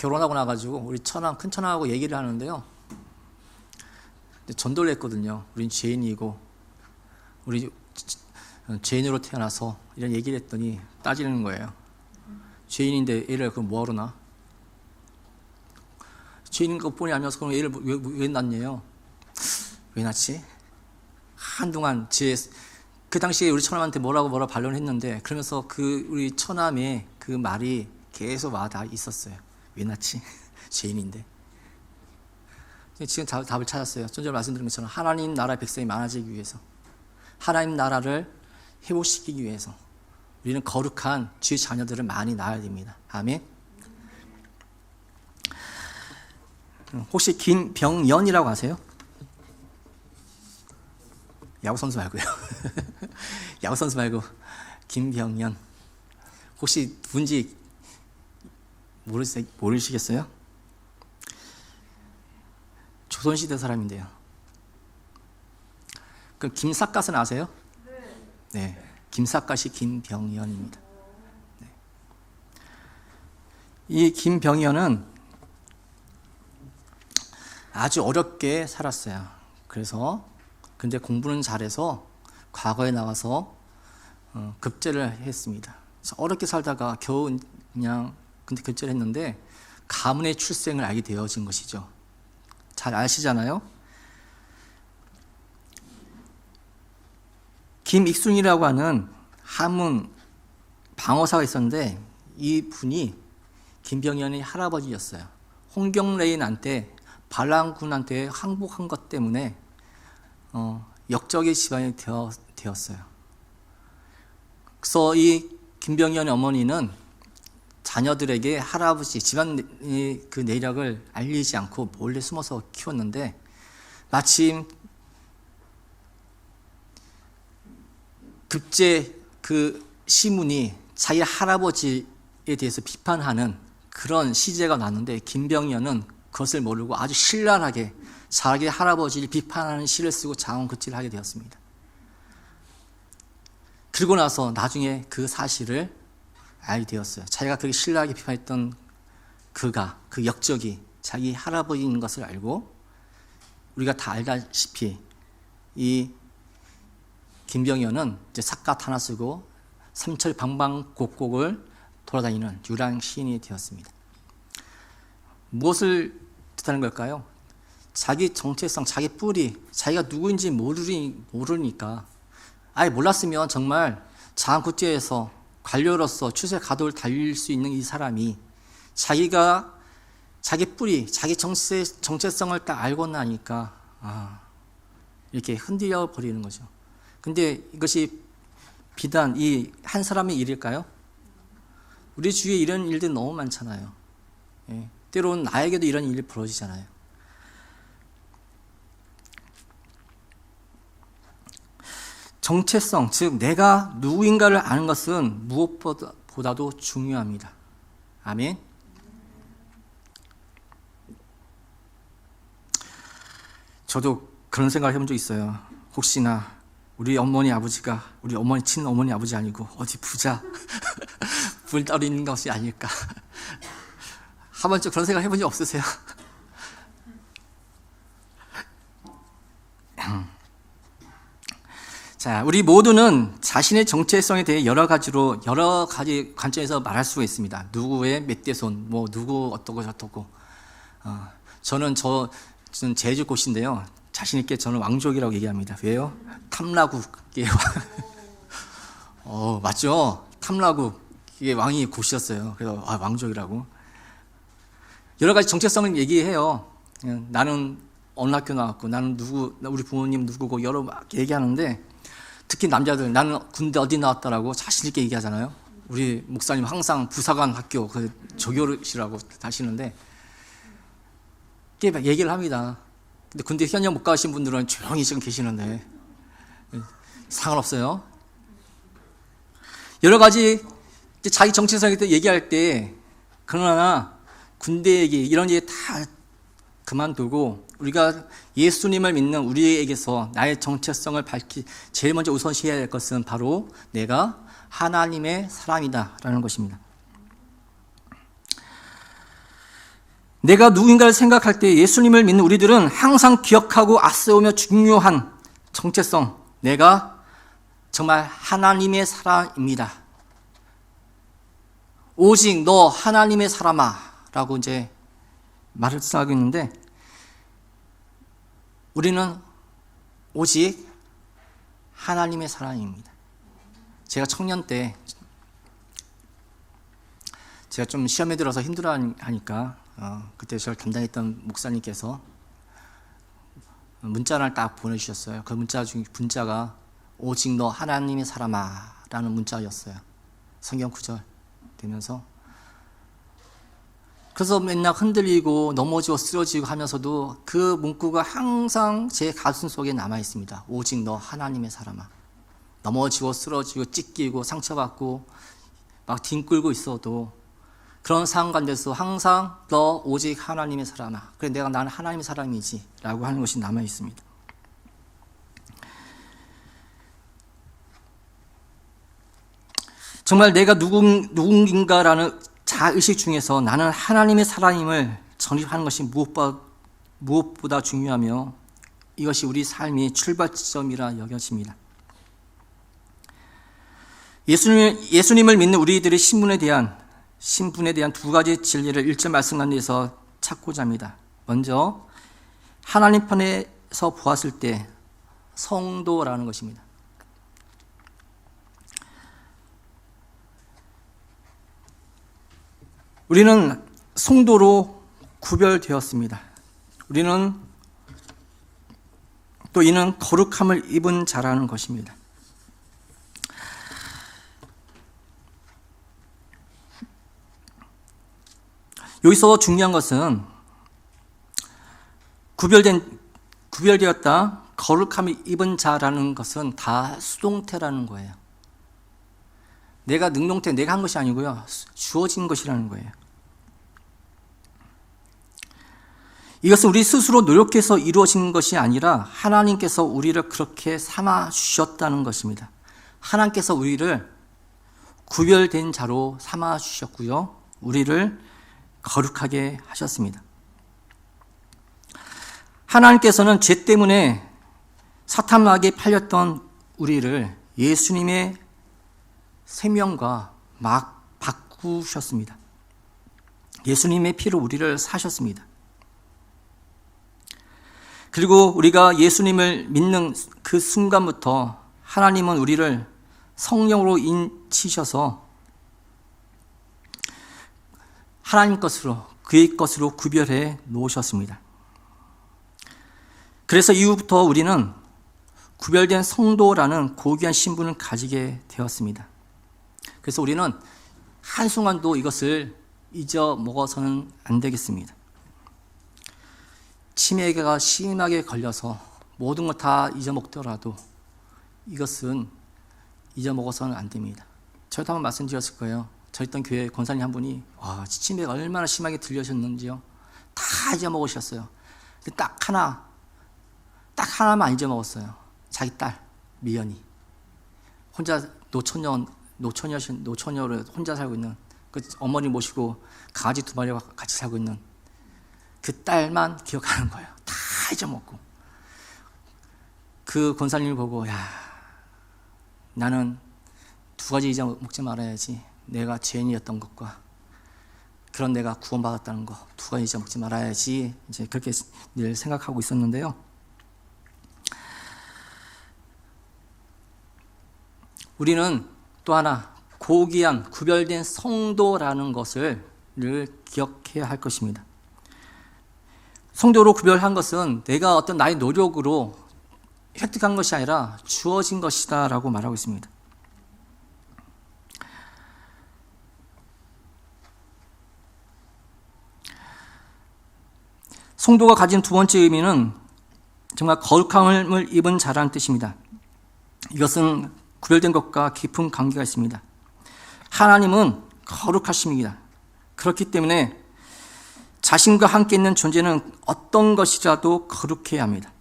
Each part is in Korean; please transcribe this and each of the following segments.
결혼하고 나가지고 우리 처남, 큰 처남하고 얘기를 하는데요. 전도를 했거든요. 우린 죄인이고 우리 죄인으로 태어나서 이런 얘기를 했더니 따지는 거예요. 죄인인데 애를 그럼 뭐하러 낳아? 죄인인 것뿐이 아니어서 그럼 애를 왜 낳냐요? 왜 낳지? 한동안 그 당시에 우리 처남한테 뭐라고 반론을 했는데, 그러면서 우리 처남의 그 말이 계속 와닿아 있었어요. 왜 낳지? 죄인인데. 지금 답을 찾았어요. 좀 전에 말씀드린 것처럼 하나님 나라의 백성이 많아지기 위해서, 하나님 나라를 회복시키기 위해서 우리는 거룩한 주의 자녀들을 많이 낳아야 됩니다. 아멘. 혹시 김병연이라고 아세요? 야구선수 말고요. 야구선수 말고 김병연. 혹시 누군지 모르시겠어요? 조선시대 사람인데요. 그럼 김삿갓은 아세요? 네. 김삿갓이 김병연입니다. 네. 이 김병연은 아주 어렵게 살았어요. 근데 공부는 잘해서 과거에 나와서 급제를 했습니다. 어렵게 살다가 겨우 근데 급제를 했는데 가문의 출생을 알게 되어진 것이죠. 잘 아시잖아요. 김익순이라고 하는 한문 방어사가 있었는데, 이 분이 김병연의 할아버지였어요. 홍경레인한테, 반란군한테 항복한 것 때문에 역적의 집안이 되었어요. 그래서 이 김병연의 어머니는 자녀들에게 할아버지 집안의 그 내력을 알리지 않고 몰래 숨어서 키웠는데, 마침 급제 그 시문이 자기 할아버지에 대해서 비판하는 그런 시제가 났는데, 김병연은 그것을 모르고 아주 신랄하게 자기 할아버지를 비판하는 시를 쓰고 장원급제를 하게 되었습니다. 그리고 나서 나중에 그 사실을 알게 되었어요. 자기가 그렇게 신랄하게 비판했던 그 역적이 자기 할아버지인 것을 알고, 우리가 다 알다시피 이 김병연은 이제 삿갓 하나 쓰고 삼철 방방곡곡을 돌아다니는 유랑 시인이 되었습니다. 무엇을 뜻하는 걸까요? 자기 정체성, 자기 뿌리, 자기가 누구인지 모르니까, 아예 몰랐으면 정말 장안국제에서 관료로서 추세 가도를 달릴 수 있는 이 사람이 자기가 자기 뿌리, 자기 정체성을 딱 알고 나니까 이렇게 흔들려 버리는 거죠. 근데 이것이 비단 이 한 사람의 일일까요? 우리 주위에 이런 일들이 너무 많잖아요. 예. 때로는 나에게도 이런 일이 벌어지잖아요. 정체성, 즉 내가 누구인가를 아는 것은 무엇보다도 중요합니다. 아멘. 저도 그런 생각을 해본 적 있어요. 혹시나 우리 어머니 친어머니 아버지 아니고 어디 부자 불 떨어지는 것이 아닐까. 한 번쯤 그런 생각 해본 적 없으세요? 자, 우리 모두는 자신의 정체성에 대해 여러 가지 관점에서 말할 수가 있습니다. 누구의 멧돼손, 누구 어떻고 저떻고. 저는 제주 곳인데요. 자신 있게 저는 왕족이라고 얘기합니다. 왜요? 탐라국의 왕. 맞죠? 탐라국의 왕이 곳이었어요. 그래서 왕족이라고. 여러 가지 정체성을 얘기해요. 나는 어느 학교 나왔고, 나는 우리 부모님 누구고, 여러 막 얘기하는데, 특히 남자들, 나는 군대 어디 나왔다라고 자신있게 얘기하잖아요. 우리 목사님 항상 부사관 학교, 조교시라고 하시는데, 이렇게 얘기를 합니다. 근데 군대 현역 못 가신 분들은 조용히 지금 계시는데, 상관없어요. 여러 가지 자기 정체성에 대해 얘기할 때, 그러나 군대 얘기, 이런 얘기 다 그만두고, 우리가 예수님을 믿는 우리에게서 나의 정체성을 제일 먼저 우선시해야 할 것은 바로 내가 하나님의 사람이다 라는 것입니다. 내가 누군가를 생각할 때 예수님을 믿는 우리들은 항상 기억하고 앞세우며 중요한 정체성, 내가 정말 하나님의 사람입니다. 오직 너 하나님의 사람아 라고 이제 말을 쓰고 있는데, 우리는 오직 하나님의 사람입니다. 제가 청년 때 제가 좀 시험에 들어서 힘들어하니까 그때 저를 담당했던 목사님께서 문자를 딱 보내주셨어요. 그 문자가 오직 너 하나님의 사람아 라는 문자였어요. 성경 구절 되면서. 그래서 맨날 흔들리고 넘어지고 쓰러지고 하면서도 그 문구가 항상 제 가슴 속에 남아 있습니다. 오직 너 하나님의 사람아. 넘어지고 쓰러지고 찢기고 상처받고 막 뒹굴고 있어도 그런 상황 가운데서 항상 너 오직 하나님의 사람아. 그래 나는 하나님의 사람이지 라고 하는 것이 남아 있습니다. 정말 내가 누군가라는 자의식 중에서 나는 하나님의 사람임을 정립하는 것이 무엇보다 중요하며 이것이 우리 삶의 출발 지점이라 여겨집니다. 예수님을 믿는 우리들의 신분에 대한 두 가지 진리를 1절 말씀 가운데서 찾고자 합니다. 먼저 하나님 편에서 보았을 때 성도라는 것입니다. 우리는 성도로 구별되었습니다. 우리는 또 이는 거룩함을 입은 자라는 것입니다. 여기서 중요한 것은 구별되었다, 거룩함을 입은 자라는 것은 다 수동태라는 거예요. 내가 능동태, 내가 한 것이 아니고요. 주어진 것이라는 거예요. 이것은 우리 스스로 노력해서 이루어진 것이 아니라 하나님께서 우리를 그렇게 삼아 주셨다는 것입니다. 하나님께서 우리를 구별된 자로 삼아 주셨고요. 우리를 거룩하게 하셨습니다. 하나님께서는 죄 때문에 사탄에게 팔렸던 우리를 예수님의 생명과 막 바꾸셨습니다. 예수님의 피로 우리를 사셨습니다. 그리고 우리가 예수님을 믿는 그 순간부터 하나님은 우리를 성령으로 인치셔서 하나님 것으로, 그의 것으로 구별해 놓으셨습니다. 그래서 이후부터 우리는 구별된 성도라는 고귀한 신분을 가지게 되었습니다. 그래서 우리는 한순간도 이것을 잊어먹어서는 안 되겠습니다. 치매가 심하게 걸려서 모든 것 다 잊어먹더라도 이것은 잊어먹어서는 안 됩니다. 저희도 한번 말씀드렸을 거예요. 저희 있던 교회 권사님 한 분이 치매가 얼마나 심하게 들려셨는지요. 다 잊어먹으셨어요. 근데 딱 하나만 안 잊어먹었어요. 자기 딸 미연이 혼자 노처녀로 혼자 살고 있는, 그 어머니 모시고 강아지 2마리와 같이 살고 있는 그 딸만 기억하는 거예요. 다 잊어먹고. 그 권사님을 보고 나는 2가지 잊어먹지 말아야지. 내가 죄인이었던 것과 그런 내가 구원받았다는 거 2가지 잊어먹지 말아야지. 이제 그렇게 늘 생각하고 있었는데요. 우리는 또 하나 고귀한 구별된 성도라는 것을 기억해야 할 것입니다. 성도로 구별한 것은 내가 어떤 나의 노력으로 획득한 것이 아니라 주어진 것이다 라고 말하고 있습니다. 성도가 가진 두 번째 의미는 정말 거룩함을 입은 자라는 뜻입니다. 이것은 구별된 것과 깊은 관계가 있습니다. 하나님은 거룩하십니다. 그렇기 때문에 자신과 함께 있는 존재는 어떤 것이라도 거룩해야 합니다.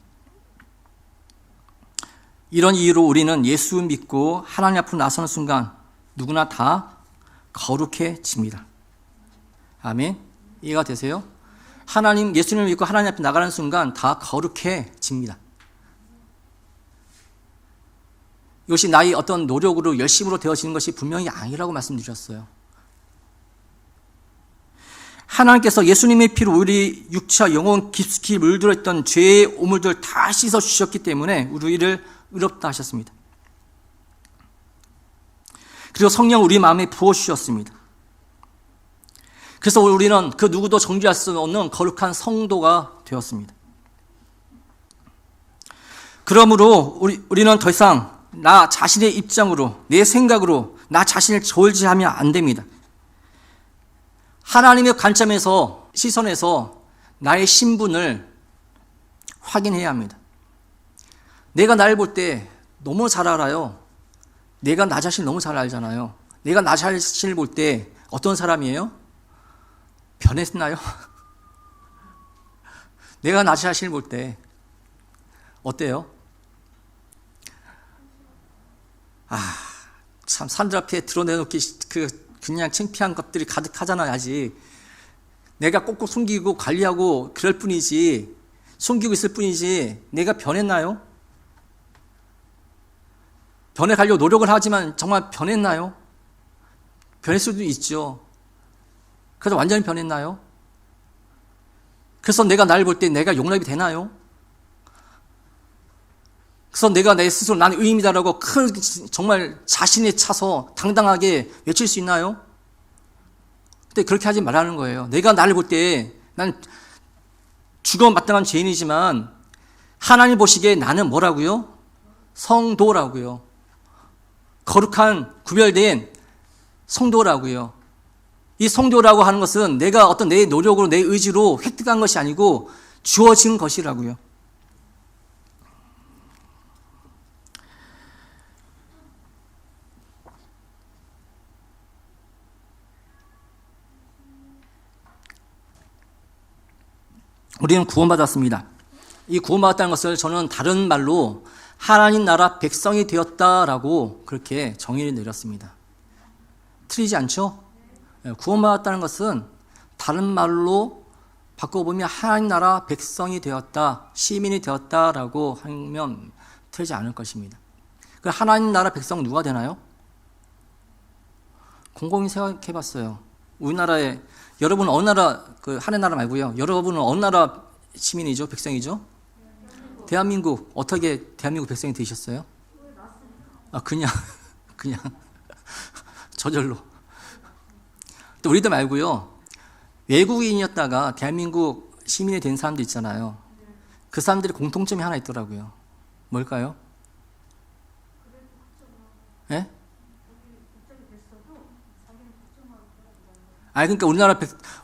이런 이유로 우리는 예수 믿고 하나님 앞으로 나서는 순간 누구나 다 거룩해집니다. 아멘. 이해가 되세요? 예수님을 믿고 하나님 앞에 나가는 순간 다 거룩해집니다. 이것이 나의 어떤 노력으로 열심으로 되어지는 것이 분명히 아니라고 말씀드렸어요. 하나님께서 예수님의 피로 우리 육체와 영혼 깊숙이 물들었던 죄의 오물들 다 씻어주셨기 때문에 우리를 의롭다 하셨습니다. 그리고 성령 우리 마음에 부어주셨습니다. 그래서 우리는 그 누구도 정죄할 수 없는 거룩한 성도가 되었습니다. 그러므로 우리는 더 이상 나 자신의 입장으로, 내 생각으로 나 자신을 저울질하면 안 됩니다. 하나님의 관점에서, 시선에서 나의 신분을 확인해야 합니다. 내가 나를 볼 때 너무 잘 알아요. 내가 나 자신을 너무 잘 알잖아요. 내가 나 자신을 볼 때 어떤 사람이에요? 변했나요? 내가 나 자신을 볼 때 어때요? 참 사람들 앞에 드러내놓기 그냥 창피한 것들이 가득하잖아요. 아직 내가 꼭꼭 숨기고 관리하고 그럴 뿐이지, 숨기고 있을 뿐이지 내가 변했나요? 변해가려고 노력을 하지만 정말 변했나요? 변할 수도 있죠. 그래서 완전히 변했나요? 그래서 내가 나를 볼 때 내가 용납이 되나요? 그래서 내가 내 스스로 나는 의인이다라고 정말 자신에 차서 당당하게 외칠 수 있나요? 근데 그렇게 하지 말라는 거예요. 내가 나를 볼 때 난 죽어마땅한 죄인이지만 하나님 보시기에 나는 뭐라고요? 성도라고요. 거룩한 구별된 성도라고요. 이 성도라고 하는 것은 내가 어떤 내 노력으로 내 의지로 획득한 것이 아니고 주어진 것이라고요. 우리는 구원받았습니다. 이 구원받았다는 것을 저는 다른 말로 하나님 나라 백성이 되었다라고 그렇게 정의를 내렸습니다. 틀리지 않죠? 구원받았다는 것은 다른 말로 바꿔보면 하나님 나라 백성이 되었다, 시민이 되었다라고 하면 틀리지 않을 것입니다. 그 하나님 나라 백성은 누가 되나요? 곰곰이 생각해 봤어요. 우리나라에, 여러분은 어느 나라, 하나님 나라 말고요. 여러분은 어느 나라 시민이죠? 백성이죠? 대한민국, 어떻게 대한민국 백성이 되셨어요? 그냥 저절로. 또 우리도 말고요. 외국인이었다가 대한민국 시민이 된 사람도 있잖아요. 그 사람들이 공통점이 하나 있더라고요. 뭘까요? 예? 그러니까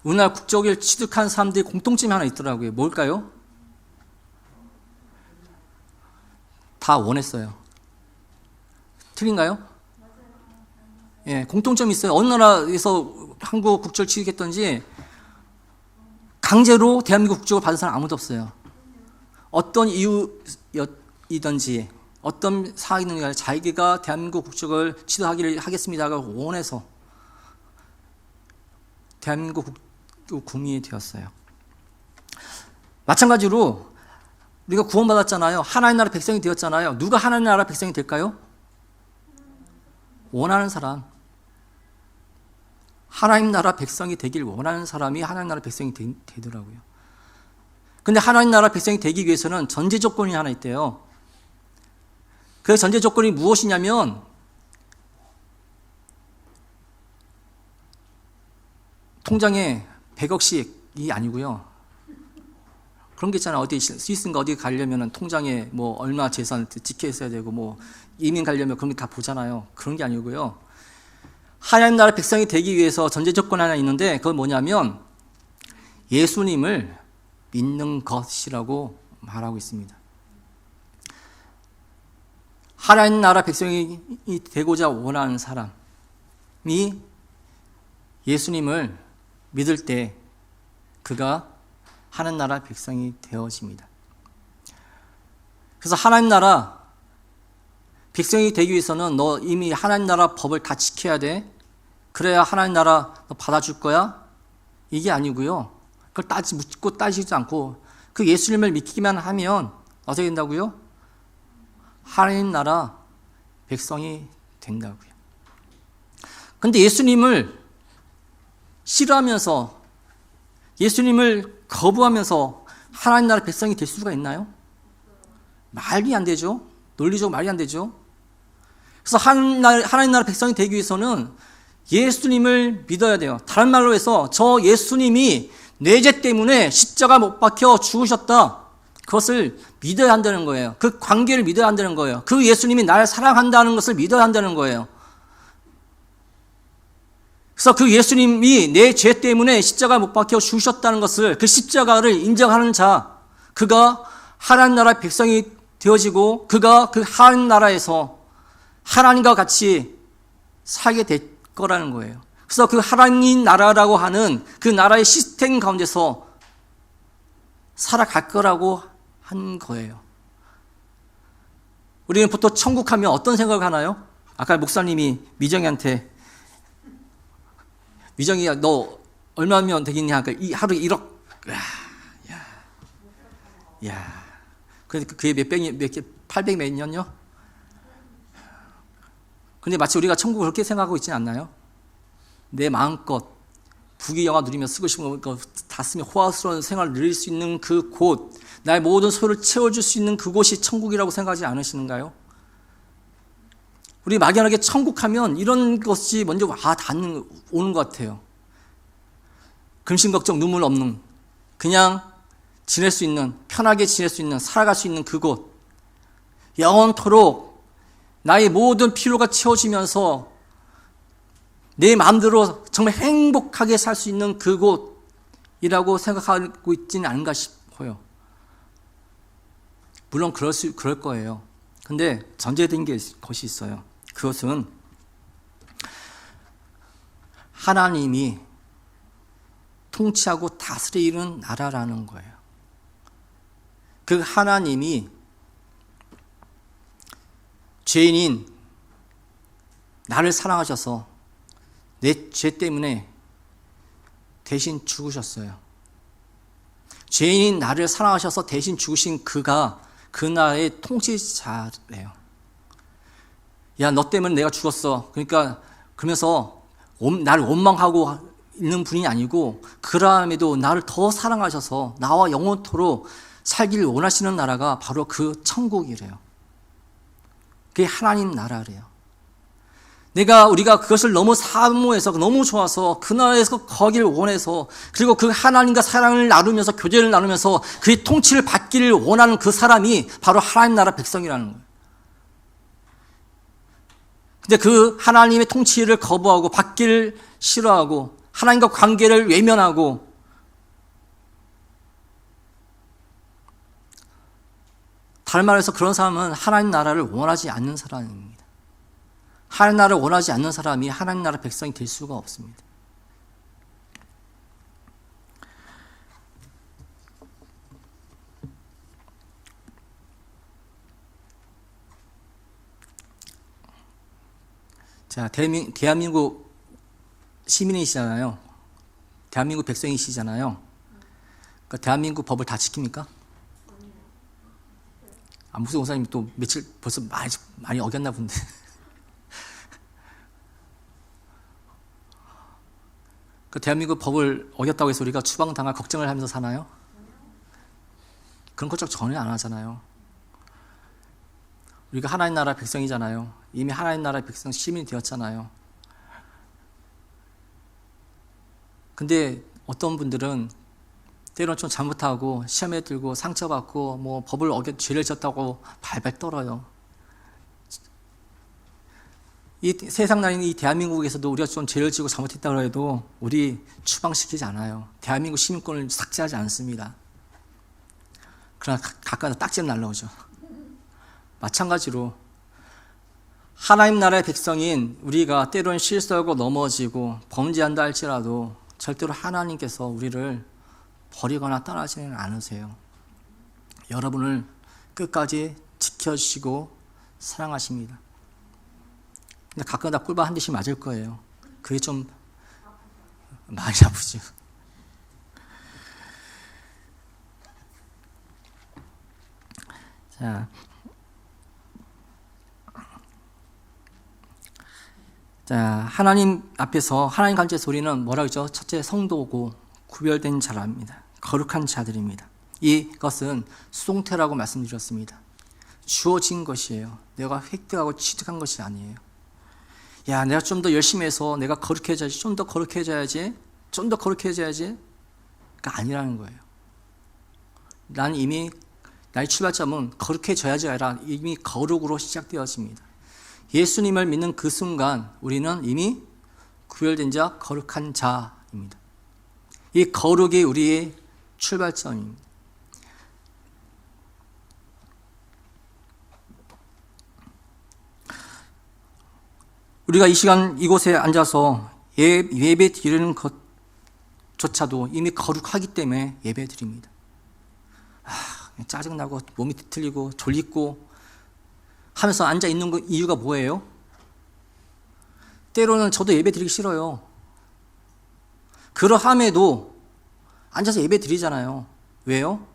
우리나라 국적을 취득한 사람들이 공통점이 하나 있더라고요. 뭘까요? 다 원했어요. 틀린가요? 예, 공통점이 있어요. 어느 나라에서 한국 국적을 취득했던지 강제로 대한민국 국적을 받은 사람 아무도 없어요. 어떤 이유이든지 어떤 사항이든지 자기가 대한민국 국적을 취득하기를 하겠습니다가 원해서 대한민국 국민이 되었어요. 마찬가지로 우리가 구원받았잖아요. 하나님 나라 백성이 되었잖아요. 누가 하나님 나라 백성이 될까요? 원하는 사람. 하나님 나라 백성이 되길 원하는 사람이 하나님 나라 백성이 되더라고요. 근데 하나님 나라 백성이 되기 위해서는 전제 조건이 하나 있대요. 그 전제 조건이 무엇이냐면 통장에 100억씩이 아니고요. 그런 게 있잖아요. 어디 스위스인가 어디 가려면 통장에 뭐 얼마 재산 찍혀 있어야 되고 뭐 이민 가려면 그런 게 다 보잖아요. 그런 게 아니고요. 하나님 나라 백성이 되기 위해서 전제 조건 하나 있는데 그건 뭐냐면 예수님을 믿는 것이라고 말하고 있습니다. 하나님 나라 백성이 되고자 원하는 사람이 예수님을 믿을 때 그가 하나님 나라 백성이 되어집니다. 그래서 하나님 나라 백성이 되기 위해서는 너 이미 하나님 나라 법을 다 지켜야 돼. 그래야 하나님 나라 너 받아줄 거야? 이게 아니고요. 그걸 묻고 따지지도 않고 그 예수님을 믿기만 하면 어떻게 된다고요? 하나님 나라 백성이 된다고요. 근데 예수님을 싫어하면서 예수님을 거부하면서 하나님 나라 백성이 될 수가 있나요? 말이 안 되죠. 논리적으로 말이 안 되죠. 그래서 하나님 나라 백성이 되기 위해서는 예수님을 믿어야 돼요. 다른 말로 해서 저 예수님이 내 죄 때문에 십자가 못 박혀 죽으셨다. 그것을 믿어야 한다는 거예요. 그 관계를 믿어야 한다는 거예요. 그 예수님이 나를 사랑한다는 것을 믿어야 한다는 거예요. 그래서 그 예수님이 내 죄 때문에 십자가 못 박혀 죽으셨다는 것을, 그 십자가를 인정하는 자, 그가 하나님 나라 백성이 되어지고 그가 그 하나님 나라에서 하나님과 같이 살게 될 거라는 거예요. 그래서 그 하나님 나라라고 하는 그 나라의 시스템 가운데서 살아갈 거라고 한 거예요. 우리는 보통 천국 하면 어떤 생각을 하나요? 아까 목사님이 미정이한테, 미정이야 너 얼마면 되겠냐 하니까 하루에 1억. 야. 그러니까 그게 몇 개, 800 몇 년요? 근데 마치 우리가 천국을 그렇게 생각하고 있지 않나요? 내 마음껏 부귀영화 누리며 쓰고 싶은 거 다 쓰며 호화스러운 생활을 누릴 수 있는 그 곳, 나의 모든 소유를 채워줄 수 있는 그곳이 천국이라고 생각하지 않으시는가요? 우리 막연하게 천국하면 이런 것이 먼저 오는 것 같아요. 근심 걱정 눈물 없는, 그냥 지낼 수 있는, 편하게 지낼 수 있는, 살아갈 수 있는 그곳, 영원토록 나의 모든 필요가 채워지면서 내 마음대로 정말 행복하게 살 수 있는 그곳이라고 생각하고 있지는 않은가 싶어요. 물론 그럴 거예요. 근데 전제된 것이 있어요. 그것은 하나님이 통치하고 다스리는 나라라는 거예요. 그 하나님이 죄인인 나를 사랑하셔서 내 죄 때문에 대신 죽으셨어요. 죄인인 나를 사랑하셔서 대신 죽으신 그가 그 나라의 통치자예요. 야, 너 때문에 내가 죽었어. 그러면서 나를 원망하고 있는 분이 아니고, 그럼에도 나를 더 사랑하셔서 나와 영원토록 살기를 원하시는 나라가 바로 그 천국이래요. 그게 하나님 나라래요. 우리가 그것을 너무 사모해서, 너무 좋아서, 그 나라에서 거기를 원해서, 그리고 그 하나님과 사랑을 나누면서, 교제를 나누면서 그의 통치를 받기를 원하는 그 사람이 바로 하나님 나라 백성이라는 거예요. 근데 그 하나님의 통치를 거부하고, 받기를 싫어하고, 하나님과 관계를 외면하고, 다른 말해서 그런 사람은 하나님 나라를 원하지 않는 사람입니다. 하나님 나라를 원하지 않는 사람이 하나님 나라 백성이 될 수가 없습니다. 자, 대한민국 시민이시잖아요. 대한민국 백성이시잖아요. 그러니까 대한민국 법을 다 지킵니까? 무슨 목사님이 또 며칠 벌써 많이 어겼나 본데. 그 대한민국 법을 어겼다고 해서 우리가 추방당할 걱정을 하면서 사나요? 그런 걱정 전혀 안 하잖아요. 우리가 하나님 나라 백성이잖아요. 이미 하나님 나라 백성 시민이 되었잖아요. 근데 어떤 분들은 때로는 좀 잘못하고 시험에 들고 상처받고 법을 죄를 졌다고 발발 떨어요. 이 세상 나라인 이 대한민국에서도 우리가 좀 죄를 지고 잘못했다고 해도 우리 추방시키지 않아요. 대한민국 시민권을 삭제하지 않습니다. 그러나 가까이 딱지는 날라오죠. 마찬가지로 하나님 나라의 백성인 우리가 때로는 실수하고 넘어지고 범죄한다 할지라도 절대로 하나님께서 우리를 버리거나 떠나지는 않으세요. 여러분을 끝까지 지켜주시고 사랑하십니다. 근데 가끔가다 꿀밤 한 대씩 맞을 거예요. 그게 좀 많이 아프죠. 자, 하나님 앞에서 하나님 간제 소리는 뭐라 그러죠? 첫째, 성도고 구별된 자랍니다. 거룩한 자들입니다. 이것은 수동태라고 말씀드렸습니다. 주어진 것이에요. 내가 획득하고 취득한 것이 아니에요. 야, 내가 좀 더 열심히 해서 내가 거룩해져야지, 좀 더 거룩해져야지, 좀 더 거룩해져야지. 가 아니라는 거예요. 난 이미 나의 출발점은 거룩해져야지 아니라 이미 거룩으로 시작되었습니다. 예수님을 믿는 그 순간 우리는 이미 구별된 자, 거룩한 자입니다. 이 거룩이 우리의 출발점입니다. 우리가 이 시간 이곳에 앉아서 예배 드리는 것조차도 이미 거룩하기 때문에 예배 드립니다. 짜증나고 몸이 뒤틀리고 졸리고 하면서 앉아 있는 이유가 뭐예요? 때로는 저도 예배 드리기 싫어요. 그러함에도 앉아서 예배 드리잖아요. 왜요?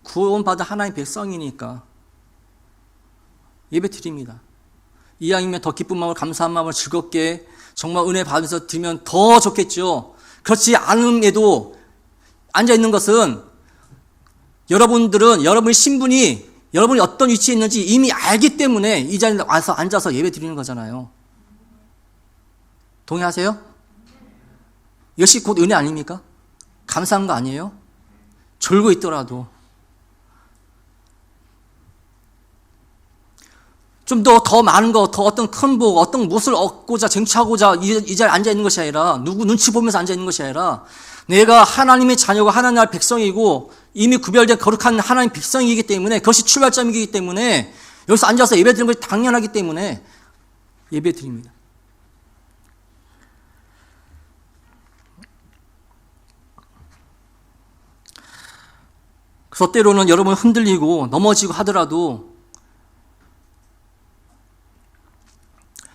구원받은 하나님의 백성이니까 예배 드립니다. 이왕이면 더 기쁜 마음을, 감사한 마음을 즐겁게 정말 은혜 받으면서 드리면 더 좋겠죠. 그렇지 않음에도 앉아있는 것은 여러분들은 여러분의 신분이, 여러분이 어떤 위치에 있는지 이미 알기 때문에 이 자리에 와서 앉아서 예배 드리는 거잖아요. 동의하세요? 이것이 곧 은혜 아닙니까? 감사한 거 아니에요? 졸고 있더라도 좀 더 많은 거, 더 어떤 큰 복, 어떤 무엇을 얻고자 쟁취하고자 이 자리에 앉아 있는 것이 아니라, 누구 눈치 보면서 앉아 있는 것이 아니라, 내가 하나님의 자녀고 하나님 나라의 백성이고 이미 구별된 거룩한 하나님 백성이기 때문에, 그것이 출발점이기 때문에 여기서 앉아서 예배 드리는 것이 당연하기 때문에 예배 드립니다. 그래서 때로는 여러분 흔들리고 넘어지고 하더라도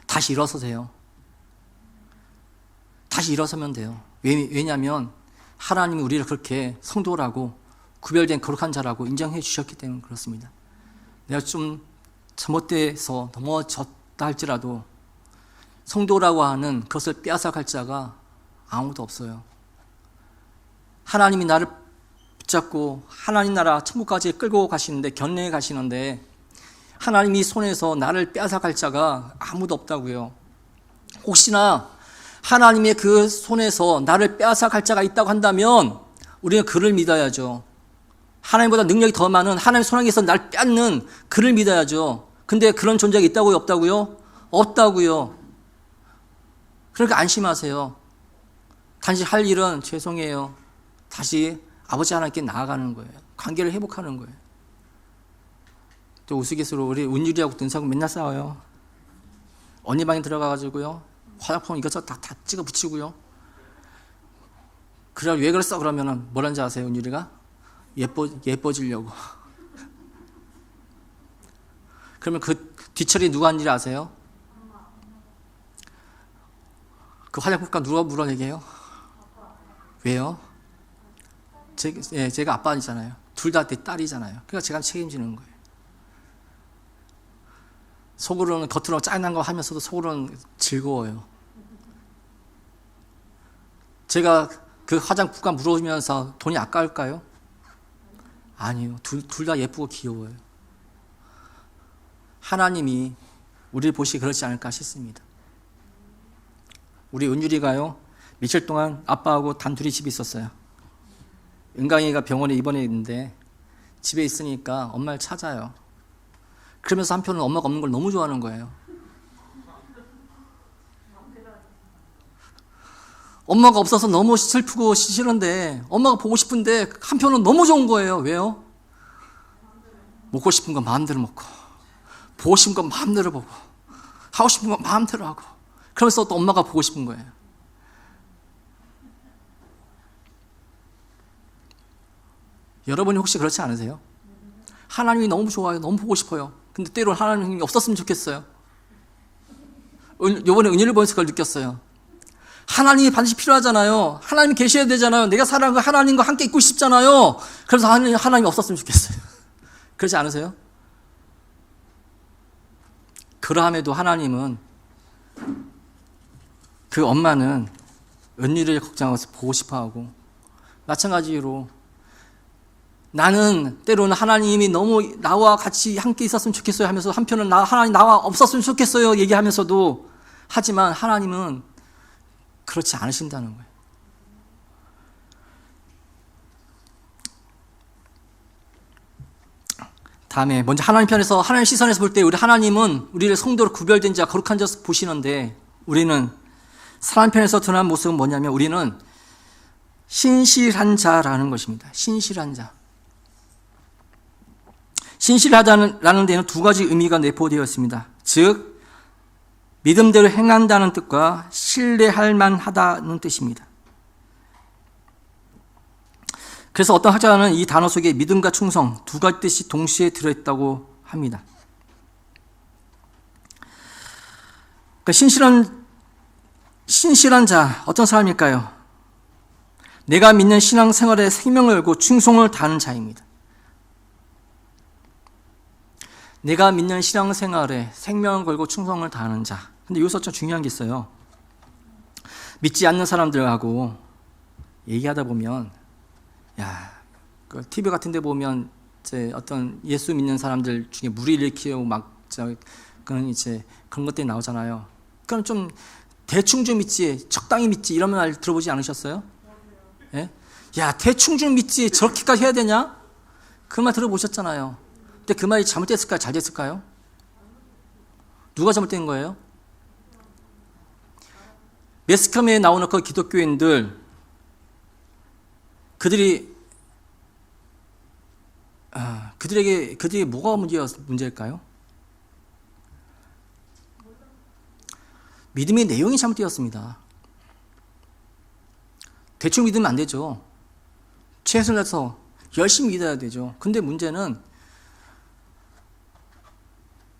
다시 일어서세요. 다시 일어서면 돼요. 왜냐하면 하나님이 우리를 그렇게 성도라고 구별된 거룩한 자라고 인정해 주셨기 때문에 그렇습니다. 내가 좀 잘못돼서 넘어졌다 할지라도 성도라고 하는 그것을 빼앗아갈 자가 아무도 없어요. 하나님이 나를 붙잡고 하나님 나라 천국까지 끌고 가시는데, 견례해 가시는데 하나님이 손에서 나를 빼앗아갈 자가 아무도 없다고요. 혹시나 하나님의 그 손에서 나를 빼앗아갈 자가 있다고 한다면 우리는 그를 믿어야죠. 하나님보다 능력이 더 많은 하나님의 손안에서 날 뺏는 그를 믿어야죠. 근데 그런 존재가 있다고요? 없다고요? 없다고요. 그러니까 안심하세요. 단지 할 일은 죄송해요. 다시 아버지 하나님께 나아가는 거예요. 관계를 회복하는 거예요. 또 우스갯소리로 우리 은율이하고 든사하고 맨날 싸워요. 언니 방에 들어가가지고요, 화장품 이것저것 다 찍어 붙이고요. 그래, 왜 그랬어? 그러면은 뭐라는지 아세요? 은율이가? 예뻐지려고. 그러면 그 뒤처리 누가 한 일 아세요? 그 화장품값 누가 물어내게 해요? 왜요? 제가 아빠이잖아요. 둘 다 내 딸이잖아요. 그러니까 제가 책임지는 거예요. 속으로는, 겉으로 짜증난 거 하면서도 속으로는 즐거워요. 제가 그 화장품값 물어주면서 돈이 아까울까요? 아니요. 둘 다 예쁘고 귀여워요. 하나님이 우리를 보시기 그렇지 않을까 싶습니다. 우리 은율이가요, 며칠 동안 아빠하고 단둘이 집에 있었어요. 은강이가 병원에 입원해 있는데 집에 있으니까 엄마를 찾아요. 그러면서 한편으로는 엄마가 없는 걸 너무 좋아하는 거예요. 엄마가 없어서 너무 슬프고 싫은데, 엄마가 보고 싶은데 한편으로는 너무 좋은 거예요. 왜요? 먹고 싶은 건 마음대로 먹고, 보고 싶은 건 마음대로 보고, 하고 싶은 건 마음대로 하고, 그러면서 또 엄마가 보고 싶은 거예요. 여러분이 혹시 그렇지 않으세요? 하나님이 너무 좋아요. 너무 보고 싶어요. 근데 때로는 하나님이 없었으면 좋겠어요. 이번에 은혜를 보면서 그걸 느꼈어요. 하나님이 반드시 필요하잖아요. 하나님이 계셔야 되잖아요. 내가 사랑하는 하나님과 함께 있고 싶잖아요. 그래서 하나님이 없었으면 좋겠어요. 그렇지 않으세요? 그러함에도 하나님은 그 엄마는 은유를 걱정해서 보고 싶어하고, 마찬가지로 나는 때로는 하나님이 너무 나와 같이 함께 있었으면 좋겠어요 하면서 한편은 하나님 나와 없었으면 좋겠어요 얘기하면서도, 하지만 하나님은 그렇지 않으신다는 거예요. 다음에 먼저 하나님 편에서, 하나님 시선에서 볼 때 우리 하나님은 우리를 성도로 구별된 자, 거룩한 자 보시는데, 우리는 사람 편에서 드러난 모습은 뭐냐면 우리는 신실한 자라는 것입니다. 신실한 자. 신실하다는 데는 두 가지 의미가 내포되어 있습니다. 즉 믿음대로 행한다는 뜻과 신뢰할 만하다는 뜻입니다. 그래서 어떤 학자는 이 단어 속에 믿음과 충성 두 가지 뜻이 동시에 들어있다고 합니다. 그러니까 신실한 자, 어떤 사람일까요? 내가 믿는 신앙생활에 생명을 걸고 충성을 다하는 자입니다. 내가 믿는 신앙생활에 생명을 걸고 충성을 다하는 자. 근데 여기서 좀 중요한 게 있어요. 믿지 않는 사람들하고 얘기하다 보면, 그 TV 같은 데 보면 이제 어떤 예수 믿는 사람들 중에 무리를 일으키고 그런 것들이 나오잖아요. 그럼 좀 대충 좀 믿지, 적당히 믿지, 이런 말 들어보지 않으셨어요? 예? 야, 대충 좀 믿지, 저렇게까지 해야 되냐? 그 말 들어보셨잖아요. 근데 그 말이 잘못됐을까요? 잘 됐을까요? 누가 잘못된 거예요? 매스컴에 나오는 그 기독교인들, 그들이 뭐가 문제일까요? 믿음의 내용이 잘못되었습니다. 대충 믿으면 안 되죠. 최선을 다해서 열심히 믿어야 되죠. 근데 문제는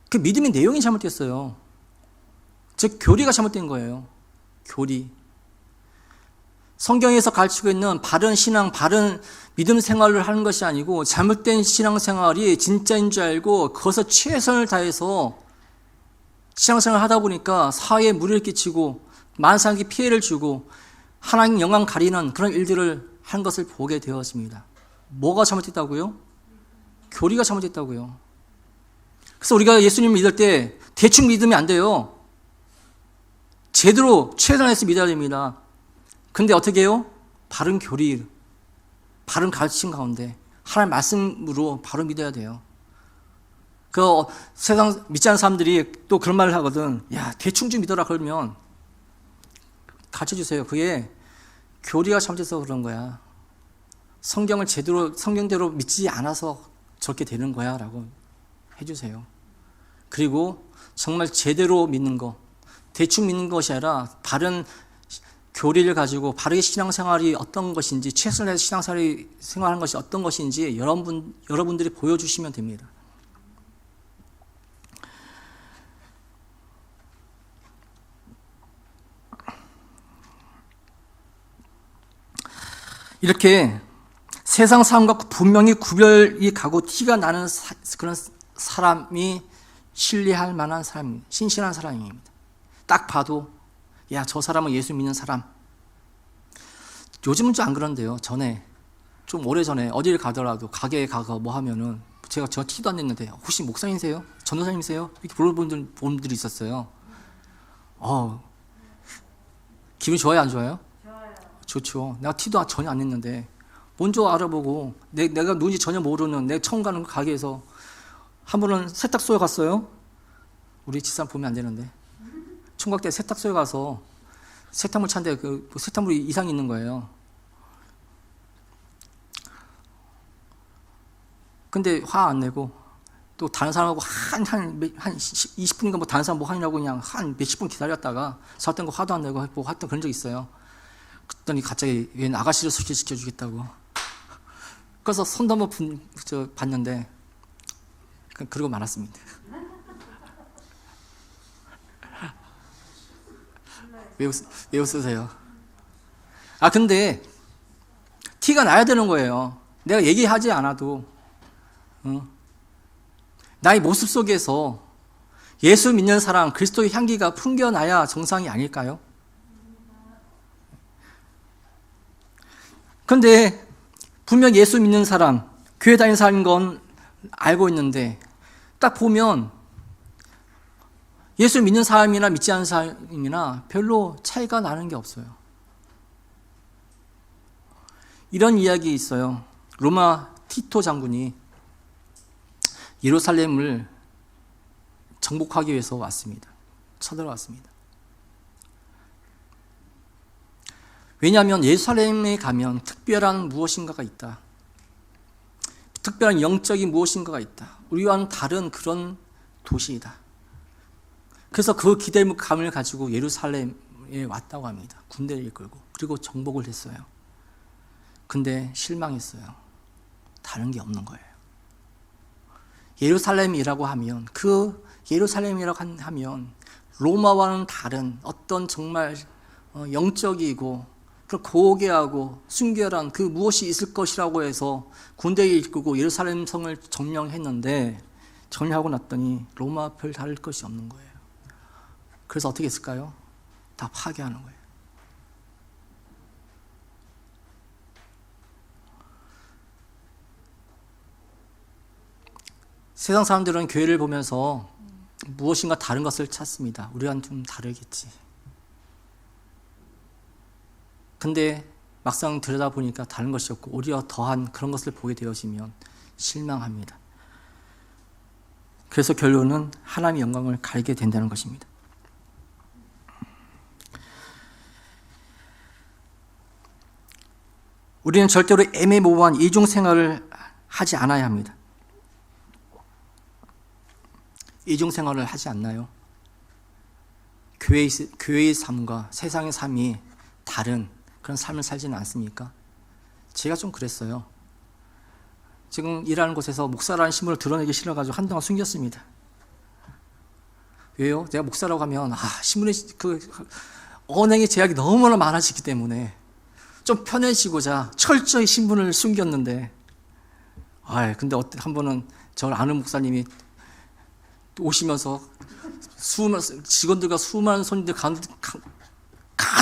그 믿음의 내용이 잘못됐어요. 즉 교리가 잘못된 거예요. 교리. 성경에서 가르치고 있는 바른 신앙, 바른 믿음 생활을 하는 것이 아니고, 잘못된 신앙 생활이 진짜인 줄 알고 그것을 최선을 다해서 신앙생활을 하다 보니까 사회에 무리를 끼치고 많은 사람에게 피해를 주고 하나님 영광 가리는 그런 일들을 한 것을 보게 되었습니다. 뭐가 잘못됐다고요? 교리가 잘못됐다고요. 그래서 우리가 예수님을 믿을 때 대충 믿으면 안 돼요. 제대로 최선을 다해서 믿어야 됩니다. 근데 어떻게 해요? 바른 교리, 바른 가르침 가운데 하나님 말씀으로 바로 믿어야 돼요. 그 세상 믿지 않는 사람들이 또 그런 말을 하거든. 야, 대충 좀 믿어라. 그러면 가르쳐주세요. 그게 교리가 잘못돼서 그런 거야. 성경대로 믿지 않아서 저렇게 되는 거야 라고 해주세요. 그리고 정말 제대로 믿는 거, 대충 믿는 것이 아니라 바른 교리를 가지고 바르게 신앙생활이 어떤 것인지, 최선을 다해서 신앙생활하는 것이 어떤 것인지 여러분들이 보여주시면 됩니다. 이렇게 세상 사람과 분명히 구별이 가고 티가 나는 그런 사람이 신뢰할 만한 사람입니다. 신실한 사람입니다. 딱 봐도 야, 저 사람은 예수 믿는 사람. 요즘은 좀 안 그런데요. 전에 좀 오래전에 어디를 가더라도 가게에 가서 뭐 하면은 제가 티도 안 냈는데 혹시 목사님이세요? 전도사님이세요? 이렇게 물어보는 분들이 있었어요. 기분이 좋아요, 안 좋아요? 좋아요. 좋죠. 내가 티도 전혀 안 냈는데 먼저 알아보고 내가 누군지 전혀 모르는, 내가 처음 가는 가게에서 한 번은 세탁소에 갔어요. 우리 집사람 보면 안 되는데 총각대 세탁소에 가서 세탁물 찬데 그 세탁물이 이상이 있는 거예요. 근데 화 안 내고 또 다른 사람하고 한 20분인가 뭐 다른 사람 뭐 하냐고 그냥 한 몇십 분 기다렸다가 저한테 거 화도 안 내고 뭐 하여튼 그런 적 있어요. 그랬더니 갑자기 얘는 아가씨를 소개시켜 주겠다고. 그래서 손도 한번 봤는데 그러고 말았습니다. 왜 웃으세요? 근데 티가 나야 되는 거예요. 내가 얘기하지 않아도. 나의 모습 속에서 예수 믿는 사람, 그리스도의 향기가 풍겨나야 정상이 아닐까요? 그런데 분명 예수 믿는 사람, 교회 다니는 사람인 건 알고 있는데 딱 보면 예수 믿는 사람이나 믿지 않는 사람이나 별로 차이가 나는 게 없어요. 이런 이야기 있어요. 로마 티토 장군이 예루살렘을 정복하기 위해서 왔습니다. 쳐들어왔습니다. 왜냐하면 예루살렘에 가면 특별한 무엇인가가 있다. 특별한 영적인 무엇인가가 있다. 우리와는 다른 그런 도시이다. 그래서 그 기대감을 가지고 예루살렘에 왔다고 합니다. 군대를 이끌고. 그리고 정복을 했어요. 근데 실망했어요. 다른 게 없는 거예요. 예루살렘이라고 하면 하면 로마와는 다른 어떤 정말 영적이고 고귀하고 순결한 그 무엇이 있을 것이라고 해서 군대에 이끌고 예루살렘 성을 점령했는데 정리하고 났더니 로마 별 다를 것이 없는 거예요. 그래서 어떻게 했을까요? 다 파괴하는 거예요. 세상 사람들은 교회를 보면서 무엇인가 다른 것을 찾습니다. 우리와는 좀 다르겠지. 근데 막상 들여다보니까 다른 것이 없고 오히려 더한 그런 것을 보게 되어지면 실망합니다. 그래서 결론은 하나님의 영광을 가리게 된다는 것입니다. 우리는 절대로 애매모호한 이중 생활을 하지 않아야 합니다. 이중 생활을 하지 않나요? 교회의 삶과 세상의 삶이 다른 그런 삶을 살지는 않습니까? 제가 좀 그랬어요. 지금 일하는 곳에서 목사라는 신분을 드러내기 싫어가지고 한동안 숨겼습니다. 왜요? 내가 목사라고 하면 신분의 언행의 제약이 너무나 많아지기 때문에 좀 편해지고자 철저히 신분을 숨겼는데, 근데 한 번은 저를 아는 목사님이 오시면서 직원들과 수많은 손님들 가득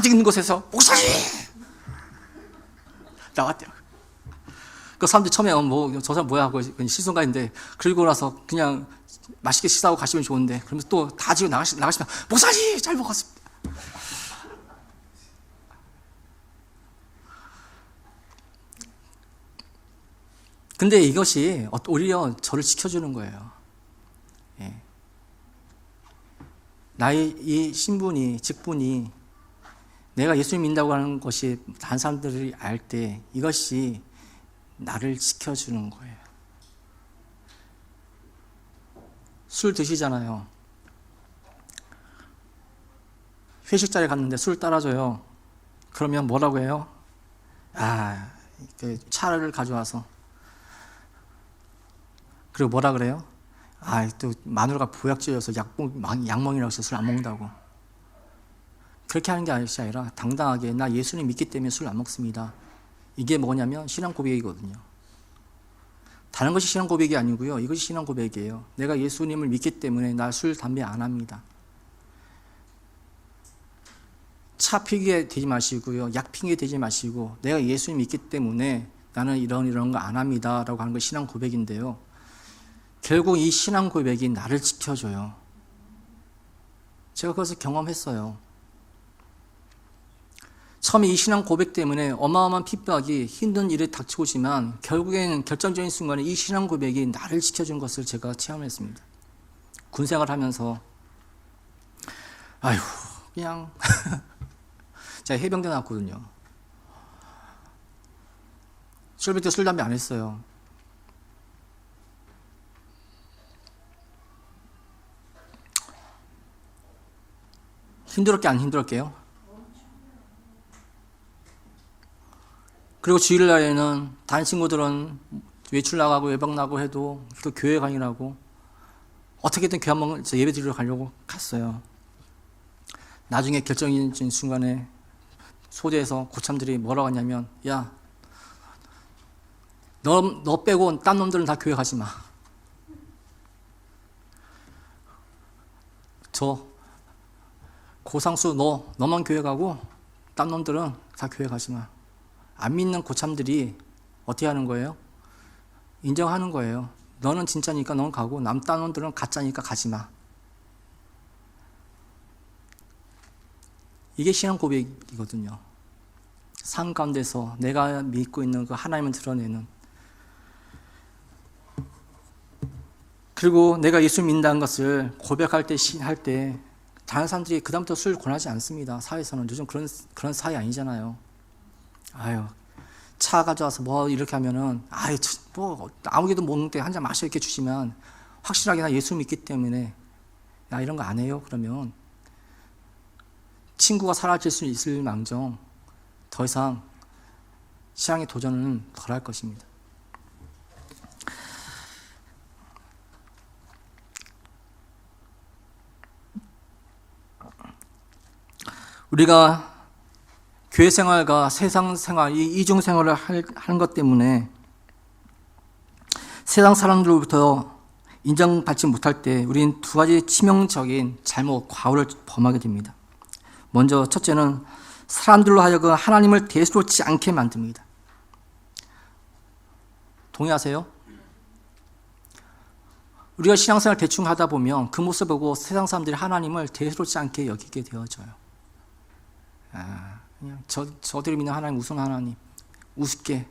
있는 곳에서 목사님! 나왔대요. 그 사람들이 처음에 저 사람 뭐야 하고 시선가인데, 그리고 나서 그냥 맛있게 식사하고 가시면 좋은데, 그러면서 또 다 지고 나가시면 목사님! 잘 먹었습니다. 근데 이것이 오히려 저를 지켜주는 거예요. 예. 나의 이 신분이, 직분이 내가 예수님 믿는다고 하는 것이 다른 사람들이 알 때 이것이 나를 지켜주는 거예요. 술 드시잖아요. 회식 자리에 갔는데 술 따라줘요. 그러면 뭐라고 해요? 차를 가져와서. 그리고 뭐라 그래요? 또 마누라가 보약질려서 약몽이라고 해서 술 안 먹는다고. 그렇게 하는 게 아니라 당당하게 나 예수님 믿기 때문에 술 안 먹습니다. 이게 뭐냐면 신앙 고백이거든요. 다른 것이 신앙 고백이 아니고요. 이것이 신앙 고백이에요. 내가 예수님을 믿기 때문에 나 술, 담배 안 합니다. 차 피게 되지 마시고요. 약 피게 되지 마시고 내가 예수님 믿기 때문에 나는 이런 거 안 합니다. 라고 하는 것이 신앙 고백인데요. 결국 이 신앙 고백이 나를 지켜줘요. 제가 그것을 경험했어요. 처음에 이 신앙 고백 때문에 어마어마한 핍박이 힘든 일이 닥치고지만 결국에는 결정적인 순간에 이 신앙 고백이 나를 지켜준 것을 제가 체험했습니다. 군생활 하면서 그냥 제가 해병대 나왔거든요. 술 때 술 담배 안 했어요. 힘들었게 안 힘들었게요? 그리고 주일날에는 다른 친구들은 외출 나가고 외박 나고 해도 또 교회 가니라고 어떻게든 교회 한번 예배 드리러 가려고 갔어요. 나중에 결정적인 순간에 소대에서 고참들이 뭐라고 하냐면 야, 너 빼고 딴 놈들은 다 교회 가지 마. 저 고상수 너만 교회 가고 딴 놈들은 다 교회 가지 마. 안 믿는 고참들이 어떻게 하는 거예요? 인정하는 거예요. 너는 진짜니까 넌 가고 딴 놈들은 가짜니까 가지 마. 이게 신앙 고백이거든요. 삶 가운데서 내가 믿고 있는 그 하나님을 드러내는, 그리고 내가 예수 믿는다는 것을 고백할 때, 할 때 다른 사람들이 그다음부터 술 권하지 않습니다. 사회에서는 요즘 그런 사회 아니잖아요. 아유, 차 가져와서 뭐 이렇게 하면은 아유 뭐 아무개도 먹는데 한 잔 마셔 이렇게 주시면 확실하게 나 예수 믿기 때문에 야 이런 거 안 해요. 그러면 친구가 사라질 수 있을 망정 더 이상 신앙의 도전은 덜 할 것입니다. 우리가 교회 생활과 세상 생활, 이 이중 생활을 하는 것 때문에 세상 사람들로부터 인정받지 못할 때 우리는 두 가지 치명적인 잘못, 과오를 범하게 됩니다. 먼저 첫째는 사람들로 하여금 하나님을 대수롭지 않게 만듭니다. 동의하세요? 우리가 신앙생활 대충 하다 보면 그 모습을 보고 세상 사람들이 하나님을 대수롭지 않게 여기게 되어져요. 그냥 저들이 믿는 하나님 우선 하나님 우습게.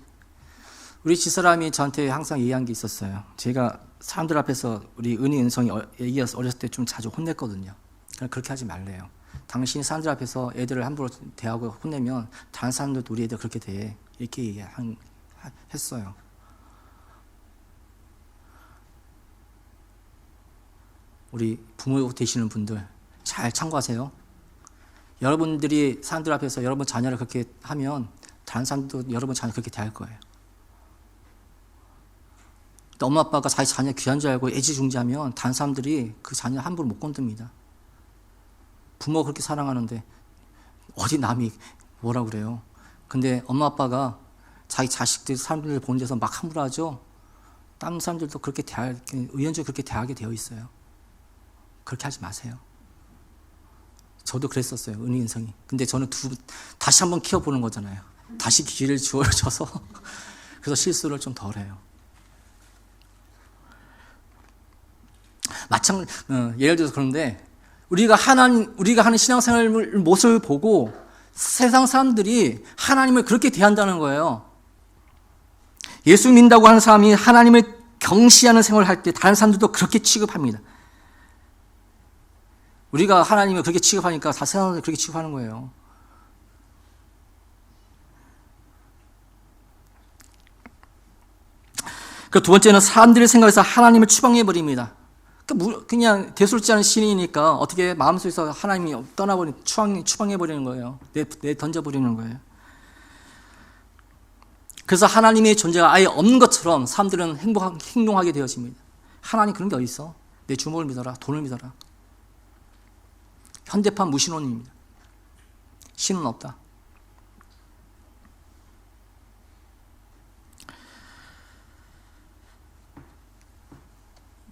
우리 집사람이 저한테 항상 얘기한 게 있었어요. 제가 사람들 앞에서 우리 은희 은성이 어렸을 때 좀 자주 혼냈거든요. 그렇게 하지 말래요. 당신이 사람들 앞에서 애들을 함부로 대하고 혼내면 다른 사람들도 우리 애들 그렇게 대. 이렇게 했어요. 우리 부모 되시는 분들 잘 참고하세요. 여러분들이 사람들 앞에서 여러분 자녀를 그렇게 하면 다른 사람도 여러분 자녀 그렇게 대할 거예요. 엄마 아빠가 자기 자녀 귀한 줄 알고 애지중지하면 다른 사람들이 그 자녀 함부로 못 건듭니다. 부모가 그렇게 사랑하는데 어디 남이 뭐라 그래요. 근데 엄마 아빠가 자기 자식들 사람들 보는 데서 막 함부로 하죠. 다른 사람들도 그렇게 의연적으로 그렇게 대하게 되어 있어요. 그렇게 하지 마세요. 저도 그랬었어요. 은희 인성이. 근데 저는 다시 한번 키워보는 거잖아요. 다시 기회를 주어져서 그래서 실수를 좀 덜해요. 예를 들어서 그런데 우리가 하는 신앙생활 모습을 보고 세상 사람들이 하나님을 그렇게 대한다는 거예요. 예수 믿는다고 하는 사람이 하나님을 경시하는 생활을 할 때 다른 사람들도 그렇게 취급합니다. 우리가 하나님을 그렇게 취급하니까 다 세상 사람들 그렇게 취급하는 거예요. 그 두 번째는 사람들의 생각에서 하나님을 추방해버립니다. 그냥 대수롭지 않은 신이니까 어떻게 마음속에서 하나님이 추방해버리는 거예요. 던져버리는 거예요. 그래서 하나님의 존재가 아예 없는 것처럼 사람들은 행동하게 되어집니다. 하나님 그런 게 어디 있어? 내 주먹을 믿어라, 돈을 믿어라. 현대판 무신론입니다. 신은 없다.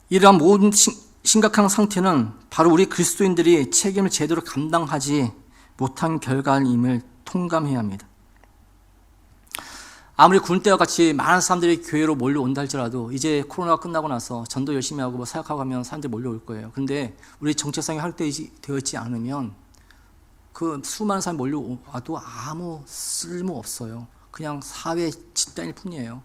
이러한 모든 심각한 상태는 바로 우리 그리스도인들이 책임을 제대로 감당하지 못한 결과임을 통감해야 합니다. 아무리 군 때와 같이 많은 사람들이 교회로 몰려온다 할지라도 이제 코로나가 끝나고 나서 전도 열심히 하고 뭐 사역하고 하면 사람들이 몰려올 거예요. 근데 우리 정체성이 확대되어 있지 않으면 그 수많은 사람이 몰려와도 아무 쓸모 없어요. 그냥 사회 집단일 뿐이에요.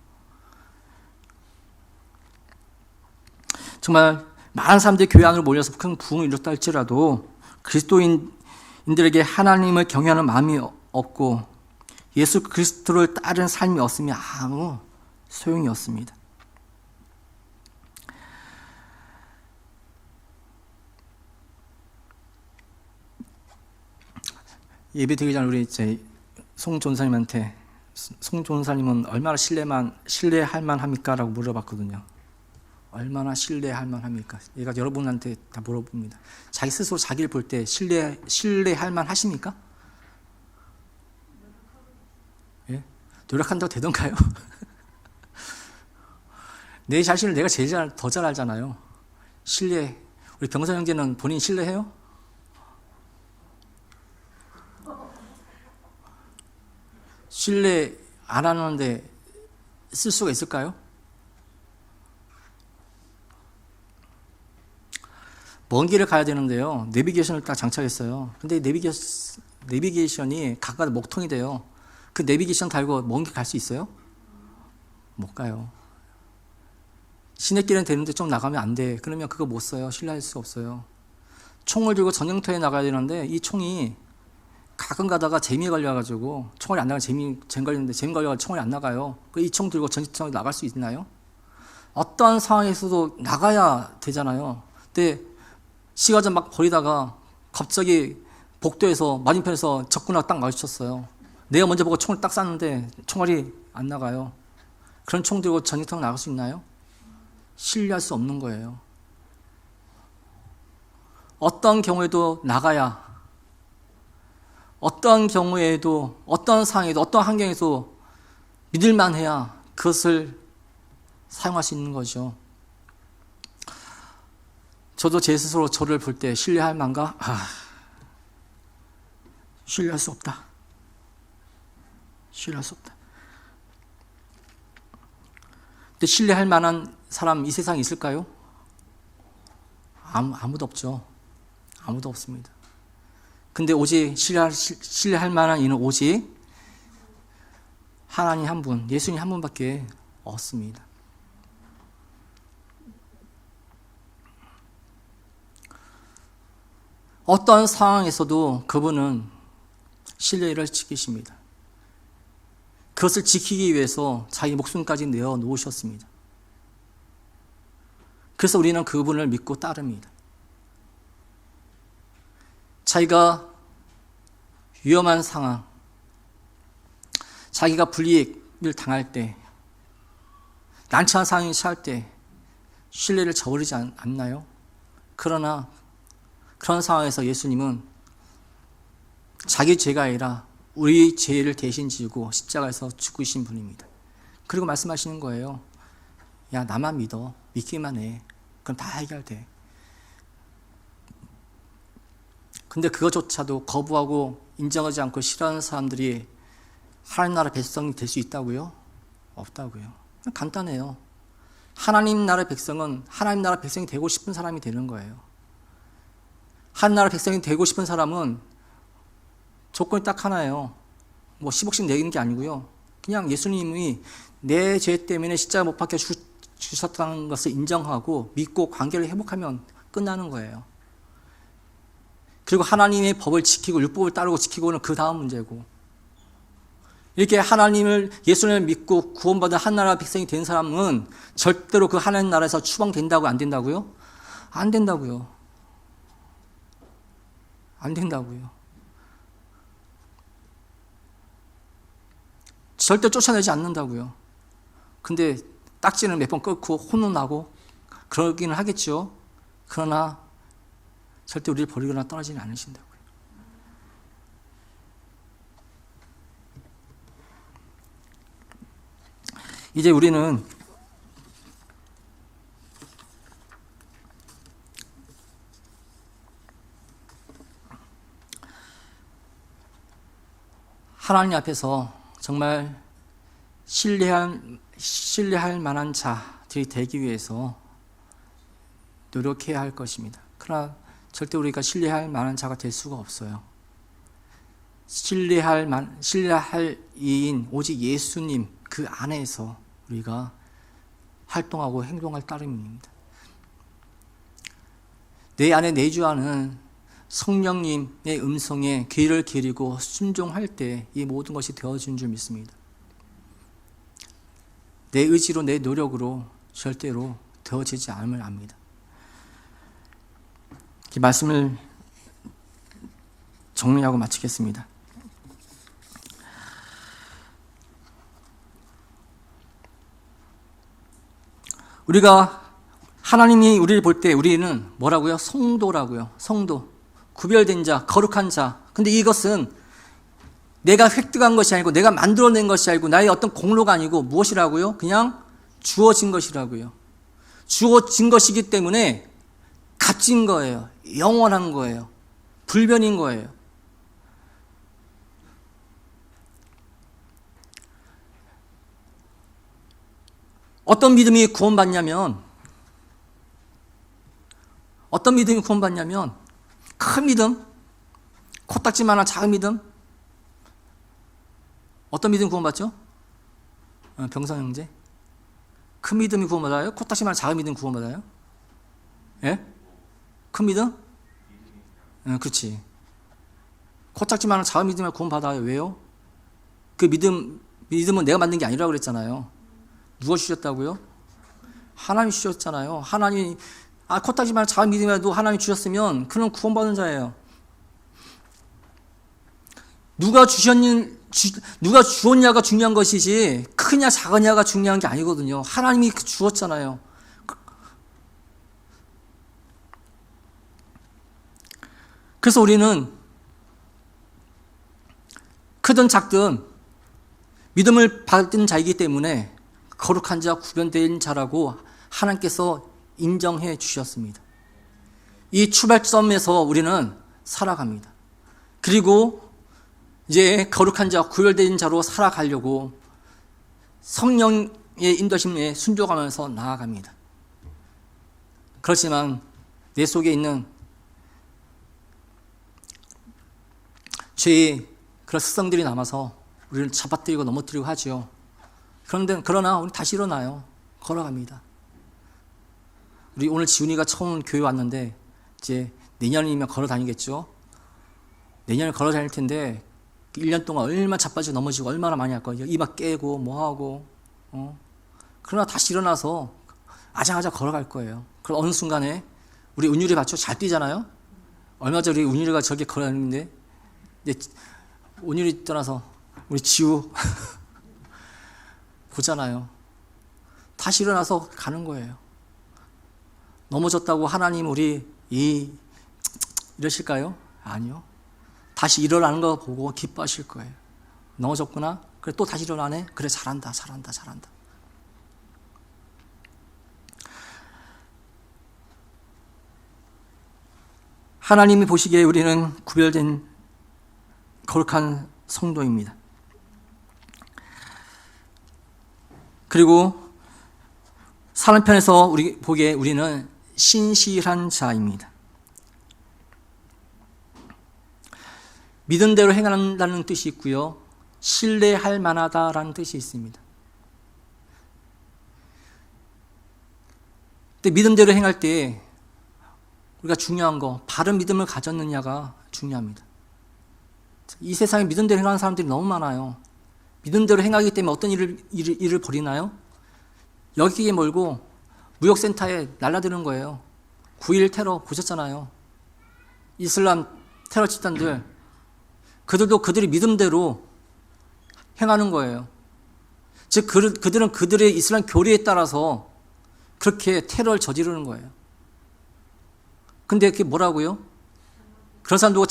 정말 많은 사람들이 교회 안으로 몰려서 큰 부흥을 이뤘다 할지라도 그리스도인들에게 하나님을 경외하는 마음이 없고 예수 그리스도를 따르는 삶이 없으면 아무 소용이 없습니다. 예배 드리기 전에 우리 송 전사님한테 송 전사님은 얼마나 신뢰할 만합니까? 라고 물어봤거든요. 얼마나 신뢰할 만합니까? 얘가 여러분한테 다 물어봅니다. 자기 스스로 자기를 볼 때 신뢰할 만하십니까? 예? 노력한다고 되던가요? 내 자신을 내가 제일 더 잘 알잖아요. 우리 병사 형제는 본인 신뢰해요? 신뢰 안 하는데 쓸 수가 있을까요? 먼 길을 가야 되는데요. 내비게이션을 딱 장착했어요. 근데 내비게이션이 각각 먹통이 돼요. 그 내비게이션 달고 먼 길 갈 수 있어요? 못 가요. 시내길은 되는데 좀 나가면 안 돼. 그러면 그거 못 써요. 신뢰할 수 없어요. 총을 들고 전쟁터에 나가야 되는데 이 총이 가끔 가다가 재미에 걸려가지고 총알이 안 나가 재미 걸리는데 재미 걸려가지고 총알이 안 나가요. 이 총 들고 전쟁터에 나갈 수 있나요? 어떤 상황에서도 나가야 되잖아요. 근데 시가전 막 버리다가 갑자기 복도에서 맞은편에서 적군하고 딱 마주쳤어요. 내가 먼저 보고 총을 딱 쐈는데 총알이 안 나가요. 그런 총 들고 전쟁터에 나갈 수 있나요? 신뢰할 수 없는 거예요. 어떤 경우에도 나가야, 어떤 경우에도, 어떤 상황에도, 어떤 환경에서 믿을만 해야 그것을 사용할 수 있는 거죠. 저도 제 스스로 저를 볼 때 신뢰할 만가? 신뢰할 수 없다. 신뢰할 수 없다. 근데 신뢰할 만한 사람 이 세상에 있을까요? 아무도 없죠. 아무도 없습니다. 근데 오직 신뢰할 만한 이는 오직 하나님 한 분, 예수님 한 분밖에 없습니다. 어떤 상황에서도 그분은 신뢰를 지키십니다. 그것을 지키기 위해서 자기 목숨까지 내어 놓으셨습니다. 그래서 우리는 그분을 믿고 따릅니다. 자기가 위험한 상황, 자기가 불이익을 당할 때, 난처한 상황이 처할 때 신뢰를 저버리지 않나요? 그러나 그런 상황에서 예수님은 자기 죄가 아니라 우리 죄를 대신 지고 십자가에서 죽으신 분입니다. 그리고 말씀하시는 거예요. 야, 나만 믿어. 믿기만 해. 그럼 다 해결돼. 근데 그것조차도 거부하고 인정하지 않고 싫어하는 사람들이 하나님 나라 백성이 될 수 있다고요? 없다고요. 간단해요. 하나님 나라 백성은 하나님 나라 백성이 되고 싶은 사람이 되는 거예요. 하나님 나라 백성이 되고 싶은 사람은 조건이 딱 하나예요. 뭐 10억씩 내는 게 아니고요. 그냥 예수님이 내 죄 때문에 십자가 못 박혀 주셨다는 것을 인정하고 믿고 관계를 회복하면 끝나는 거예요. 그리고 하나님의 법을 지키고 율법을 따르고 지키고는 그 다음 문제고, 이렇게 예수님을 믿고 구원받은 하나님 백성이 된 사람은 절대로 그 하나님 나라에서 추방된다고 안 된다고요? 안 된다고요. 안 된다고요. 절대 쫓아내지 않는다고요. 근데 딱지는 몇 번 끊고 혼은 나고 그러기는 하겠죠. 그러나 절대 우리를 버리거나 떠나지는 않으신다고요. 이제 우리는 하나님 앞에서 정말 신뢰할 만한 자들이 되기 위해서 노력해야 할 것입니다. 그러나 절대 우리가 신뢰할 만한 자가 될 수가 없어요. 신뢰할 이인 오직 예수님 그 안에서 우리가 활동하고 행동할 따름입니다. 내 안에 내주하는 성령님의 음성에 귀를 기리고 순종할 때 이 모든 것이 되어진 줄 믿습니다. 내 의지로 내 노력으로 절대로 되어지지 않음을 압니다. 이 말씀을 정리하고 마치겠습니다. 우리가 하나님이 우리를 볼 때 우리는 뭐라고요? 성도라고요. 성도. 구별된 자, 거룩한 자. 근데 이것은 내가 획득한 것이 아니고 내가 만들어낸 것이 아니고 나의 어떤 공로가 아니고 무엇이라고요? 그냥 주어진 것이라고요. 주어진 것이기 때문에 값진 거예요. 영원한 거예요. 불변인 거예요. 어떤 믿음이 구원받냐면 큰 믿음, 코딱지만한 작은 믿음. 어떤 믿음 구원받죠? 병상 형제. 큰 믿음이 구원받아요? 코딱지만한 작은 믿음 구원받아요? 예? 큰 믿음? 그렇지. 코딱지만한 작은 믿음을 구원받아요. 왜요? 그 믿음은 내가 만든 게 아니라고 그랬잖아요. 누가 주셨다고요? 하나님이 주셨잖아요. 하나님이 코딱지만한 작은 믿음이라도 하나님이 주셨으면 그는 구원받은 자예요. 누가 주었냐가 중요한 것이지 크냐 작으냐가 중요한 게 아니거든요. 하나님이 주었잖아요. 그래서 우리는 크든 작든 믿음을 받은 자이기 때문에 거룩한 자, 구별된 자라고 하나님께서 인정해 주셨습니다. 이 출발점에서 우리는 살아갑니다. 그리고 이제 거룩한 자, 구별된 자로 살아가려고 성령의 인도심에 순종하면서 나아갑니다. 그렇지만 내 속에 있는 죄의 그런 습성들이 남아서 우리를 잡아뜨리고 넘어뜨리고 하죠. 그러나 우리 다시 일어나요. 걸어갑니다. 우리 오늘 지훈이가 처음 교회 왔는데 이제 내년이면 걸어 다니겠죠. 내년에 걸어 다닐 텐데 1년 동안 얼마나 자빠지고 넘어지고 얼마나 많이 할 거예요. 이막 깨고 뭐하고 그러나 다시 일어나서 아장아장 걸어갈 거예요. 그럼 어느 순간에 우리 은율이 봤죠? 잘 뛰잖아요. 얼마 전에 우리 은율이가 저렇게 걸어다니는데 이제 은율이 떠나서 우리 지우 보잖아요. 다시 일어나서 가는 거예요. 넘어졌다고 하나님 우리 이러실까요? 아니요. 다시 일어나는 거 보고 기뻐하실 거예요. 넘어졌구나? 그래 또 다시 일어나네? 그래 잘한다. 하나님이 보시기에 우리는 구별된 거룩한 성도입니다. 그리고 사는 편에서 우리 보기에 우리는 신실한 자입니다. 믿은 대로 행한다는 뜻이 있고요. 신뢰할 만하다라는 뜻이 있습니다. 근데 믿은 대로 행할 때 우리가 중요한 거, 바른 믿음을 가졌느냐가 중요합니다. 이 세상에 믿은 대로 행하는 사람들이 너무 많아요. 믿은 대로 행하기 때문에 어떤 일을 벌이나요? 여기에 몰고 무역센터에 날라드는 거예요. 9.11 테러 보셨잖아요. 이슬람 테러 집단들, 그들도 그들의 믿음대로 행하는 거예요. 즉 그들은 그들의 이슬람 교리에 따라서 그렇게 테러를 저지르는 거예요. 근데 그게 뭐라고요? 그런 사람도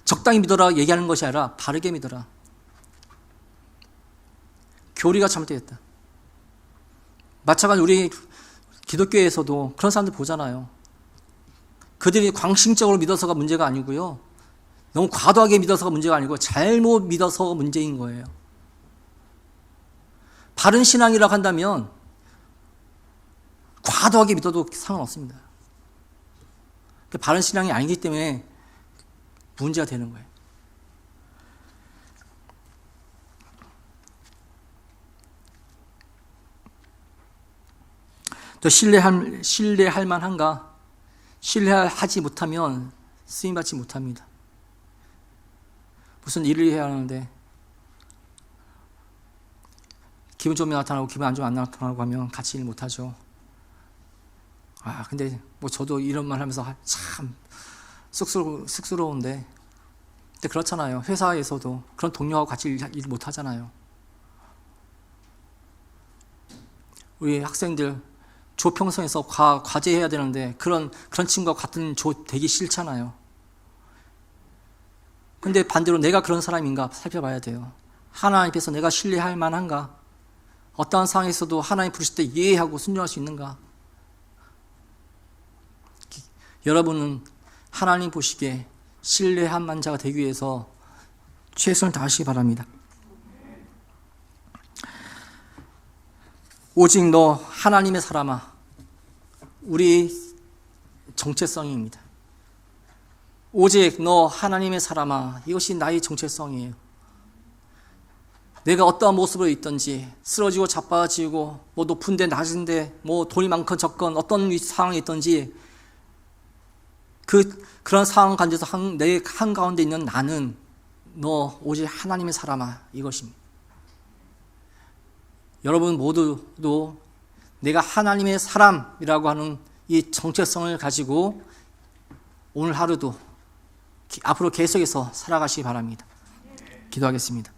적당히 믿어라 얘기하는 것이 아니라 바르게 믿어라. 교리가 잘못되었다. 마찬가지로 우리 기독교에서도 그런 사람들 보잖아요. 그들이 광신적으로 믿어서가 문제가 아니고요. 너무 과도하게 믿어서가 문제가 아니고 잘못 믿어서 문제인 거예요. 바른 신앙이라고 한다면 과도하게 믿어도 상관없습니다. 바른 신앙이 아니기 때문에 문제가 되는 거예요. 또 신뢰할 만한가? 신뢰하지 못하면 쓰임받지 못합니다. 무슨 일을 해야 하는데 기분 좋으면 나타나고 기분 안 좋으면 안 나타나고 하면 같이 일 못하죠. 근데 뭐 저도 이런 말 하면서 참 쑥스러운데 근데 그렇잖아요. 회사에서도 그런 동료하고 같이 일 못하잖아요. 우리 학생들 조평성에서 과제해야 되는데 그런 친구가 같은 조 되기 싫잖아요. 근데 반대로 내가 그런 사람인가 살펴봐야 돼요. 하나님 앞에서 내가 신뢰할 만한가? 어떠한 상황에서도 하나님 부르실 때 예하고 순종할 수 있는가? 여러분은 하나님 보시기에 신뢰할 만한 자가 되기 위해서 최선을 다하시기 바랍니다. 오직 너 하나님의 사람아, 우리 정체성입니다. 오직 너 하나님의 사람아, 이것이 나의 정체성이에요. 내가 어떠한 모습으로 있든지 쓰러지고 자빠지고 뭐 높은데 낮은데 뭐 돈이 많건 적건 어떤 상황이 있든지 그런 상황 가운데서 내 한가운데 있는 나는 너 오직 하나님의 사람아, 이것입니다. 여러분 모두도 내가 하나님의 사람이라고 하는 이 정체성을 가지고 오늘 하루도 앞으로 계속해서 살아가시기 바랍니다. 기도하겠습니다.